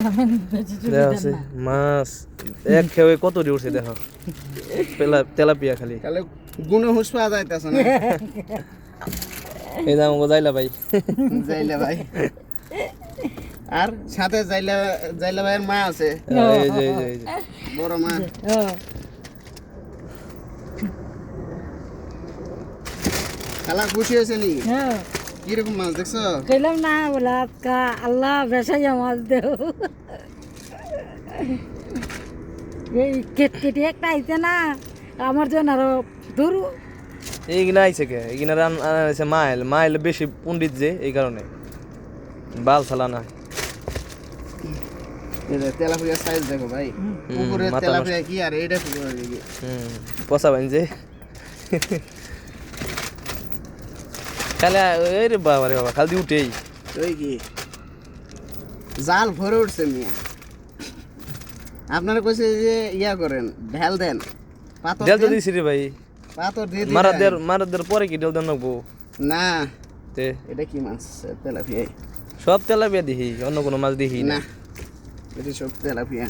দেখা আছে মাছ এক খেয়ে কত দিয়ে উঠছে দেখো তেলাপিয়া খালি তাহলে গুনে হুঁশ পাওয়া যাইতেছে না। এই দাম যাইলা ভাই যাইলে ভাই আর সাথে যাইলা যাইলা ভাইয়ের মা আছে, এই যে এই যে বড় মা। খালা খুশি হয়েছে নি? কিরকম মাছ দেখছো? কইলাম না বলা আল্লাহ বেসাইয়া মাছ দেও। এই কেটকেটে একটা আইতে না আমার জন্য আরো ধরু এইগুলা আইছে কে এইগুলা রান আছে মাইল মাইল বেশি পণ্ডিত যে এই কারণে বাল ছালা না। তেলাপিয়া সাইজ দেখো ভাই, পুকুরের মাথা তেলাপিয়া কি আর এইটা পুকুরের কি? পচা বাইন যে খালি এই রে বাবা রে বাবা খালি উঠেই ওই কি জাল ভরে উঠছে মিয়া। আপনারা কইছে যে ইয়া করেন ঢেল দেন, পাথর দেল তো দেন, দিছি রে ভাই পাথর দিয়ে মারাদের পরে কি দেল দেন নাকবো না। তে এটা কি মাছ? তেলাপিয়া সব তেলাপিয়া দিহি অন্য কোনো মাছ দিহি না। না, এটা সব তেলাপিয়া।